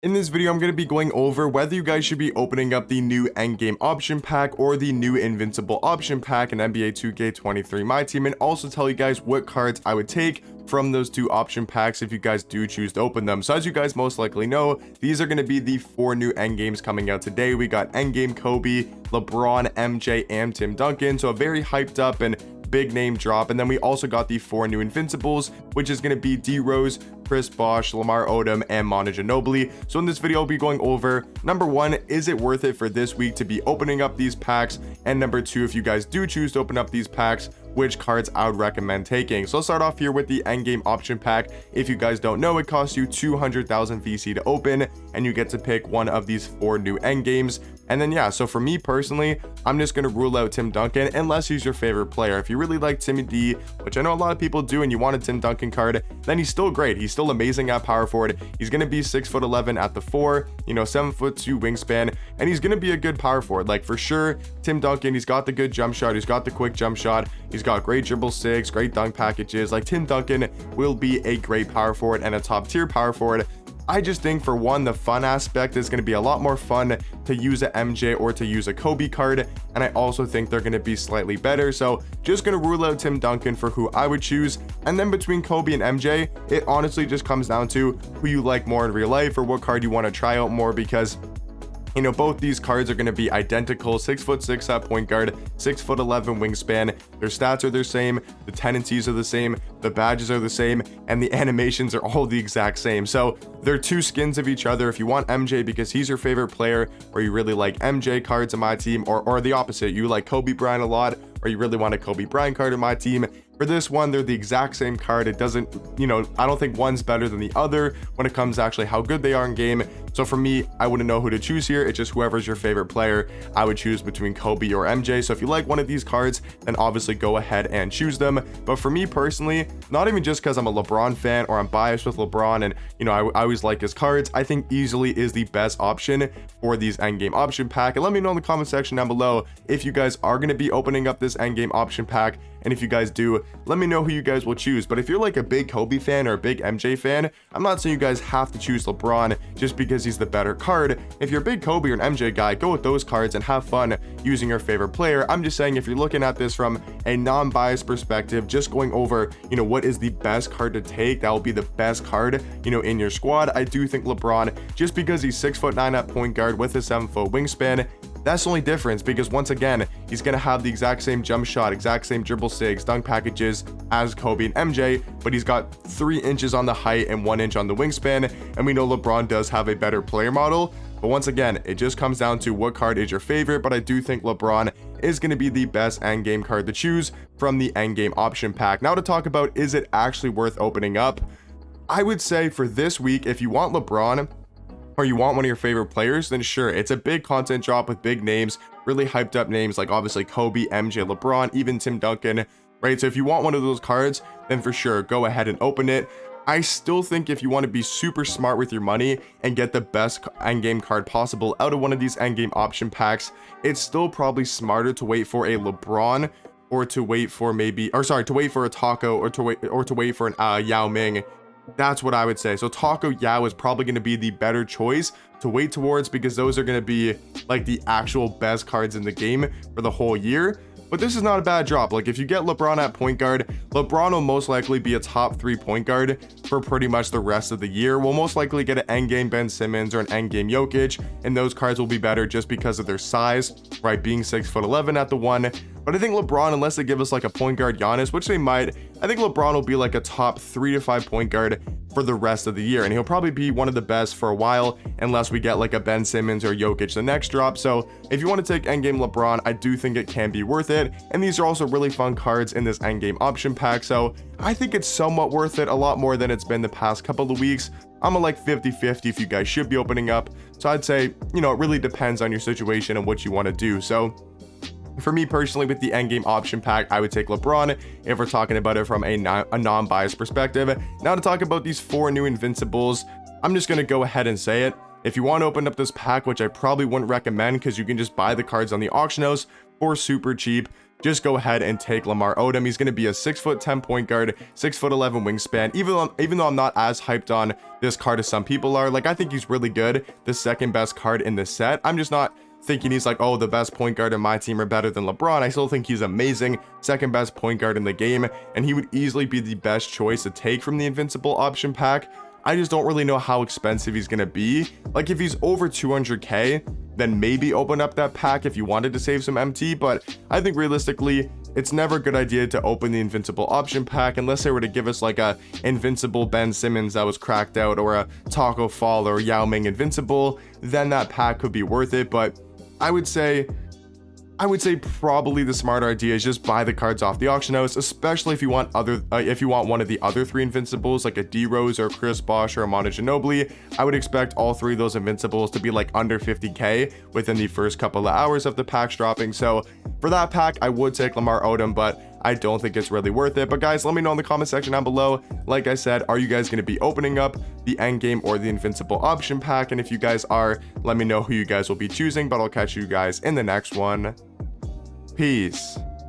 In this video, I'm going to be going over whether you guys should be opening up the new Endgame option pack or the new Invincible option pack in NBA 2K23 Myteam, and also tell you guys what cards I would take from those two option packs if you guys do choose to open them. So as you guys most likely know, these are going to be the 4 new Endgames coming out today. We got Endgame Kobe, LeBron, MJ, and Tim Duncan, so a very hyped up and big name drop. And then we also got the 4 new Invincibles, which is going to be D Rose, Chris Bosh, Lamar Odom, and Manu Ginobili. So in this video, I'll be going over number 1, is it worth it for this week to be opening up these packs? And number 2, if you guys do choose to open up these packs, which cards I would recommend taking. So let's start off here with the Endgame option pack. If you guys don't know, it costs you 200,000 VC to open, and you get to pick one of these 4 new Endgames. And then yeah, so for me personally, I'm just going to rule out Tim Duncan unless he's your favorite player. If you really like Timmy D, which I know a lot of people do, and you want a Tim Duncan card, then he's still great. He's still amazing at power forward. He's going to be 6'11" at the 4, 7'2" wingspan, and he's going to be a good power forward. Like for sure, Tim Duncan, he's got the good jump shot. He's got the quick jump shot. He's got great dribble 6, great dunk packages. Like Tim Duncan will be a great power forward and a top tier power forward. I just think for one, the fun aspect is going to be a lot more fun to use a MJ or to use a Kobe card, and I also think they're going to be slightly better. So just going to rule out Tim Duncan for who I would choose. And then between Kobe and MJ, it honestly just comes down to who you like more in real life or what card you want to try out more, because both these cards are going to be identical. 6'6" at point guard, 6'11" wingspan. Their stats are the same, the tendencies are the same, the badges are the same, and the animations are all the exact same. So they're 2 skins of each other. If you want MJ because he's your favorite player, or you really like MJ cards in my team, or the opposite, you like Kobe Bryant a lot, or you really want a Kobe Bryant card in my team, for this one, they're the exact same card. It doesn't, I don't think one's better than the other when it comes to actually how good they are in game. So for me, I wouldn't know who to choose here. It's just whoever's your favorite player. I would choose between Kobe or MJ. So if you like one of these cards, then obviously go ahead and choose them. But for me personally, not even just because I'm a LeBron fan or I'm biased with LeBron and, I always like his cards, I think easily is the best option for these Endgame option pack. And let me know in the comment section down below if you guys are going to be opening up this Endgame option pack. And if you guys do, let me know who you guys will choose. But if you're like a big Kobe fan or a big MJ fan, I'm not saying you guys have to choose LeBron just because he's the better card. If you're a big Kobe or an MJ guy, go with those cards and have fun using your favorite player. I'm just saying if you're looking at this from a non-biased perspective, just going over, what is the best card to take, that will be the best card, in your squad. I do think LeBron, just because he's 6'9" at point guard with a 7-foot wingspan, that's the only difference, because once again, he's going to have the exact same jump shot, exact same dribble 6, dunk packages as Kobe and MJ, but he's got 3 inches on the height and 1 inch on the wingspan, and we know LeBron does have a better player model. But once again, it just comes down to what card is your favorite, but I do think LeBron is going to be the best endgame card to choose from the endgame option pack. Now to talk about, is it actually worth opening up? I would say for this week, if you want LeBron, or you want one of your favorite players, then sure, it's a big content drop with big names, really hyped up names like obviously Kobe, MJ, LeBron, even Tim Duncan, right? So if you want one of those cards, then for sure, go ahead and open it. I still think if you want to be super smart with your money and get the best endgame card possible out of one of these endgame option packs, it's still probably smarter to wait for a LeBron, or to wait for to wait for a Taco, or to wait for an Yao Ming. That's what I would say. So Taco Yao is probably going to be the better choice to wait towards, because those are going to be like the actual best cards in the game for the whole year. But this is not a bad drop. Like if you get LeBron at point guard, LeBron will most likely be a top 3 point guard for pretty much the rest of the year. We'll most likely get an endgame Ben Simmons or an endgame Jokic, and those cards will be better just because of their size, right? Being 6'11" at the 1. But I think LeBron, unless they give us like a point guard Giannis, which they might, I think LeBron will be like a top 3 to 5 point guard for the rest of the year, and he'll probably be one of the best for a while unless we get like a Ben Simmons or Jokic the next drop. So if you want to take endgame LeBron, I do think it can be worth it, and these are also really fun cards in this endgame option pack, so I think it's somewhat worth it, a lot more than it's been the past couple of weeks. I'm a like 50-50 if you guys should be opening up, so I'd say, it really depends on your situation and what you want to do. So for me personally, with the endgame option pack, I would take LeBron if we're talking about it from a non-biased perspective. Now to talk about these 4 new Invincibles, I'm just going to go ahead and say it. If you want to open up this pack, which I probably wouldn't recommend because you can just buy the cards on the auction house for super cheap, just go ahead and take Lamar Odom. He's going to be a 6'10" point guard, 6'11" wingspan. Even though I'm not as hyped on this card as some people are, like, I think he's really good, the second best card in the set. I'm just not thinking he's like, oh, the best point guard in my team are better than LeBron. I still think he's amazing, second best point guard in the game, and he would easily be the best choice to take from the Invincible option pack. I just don't really know how expensive he's gonna be. Like, if he's over 200k, then maybe open up that pack if you wanted to save some MT, but I think realistically, it's never a good idea to open the Invincible option pack unless they were to give us like a Invincible Ben Simmons that was cracked out, or a Taco Fall or Yao Ming Invincible. Then that pack could be worth it, but I would say probably the smarter idea is just buy the cards off the auction house, especially if you want one of the other 3 Invincibles, like a D-Rose or Chris Bosh or a Manu Ginobili. I would expect all 3 of those Invincibles to be like under 50k within the first couple of hours of the packs dropping. So for that pack, I would take Lamar Odom, but I don't think it's really worth it. But guys, let me know in the comment section down below. Like I said, are you guys going to be opening up the Endgame or the Invincible option pack? And if you guys are, let me know who you guys will be choosing, but I'll catch you guys in the next one. Peace.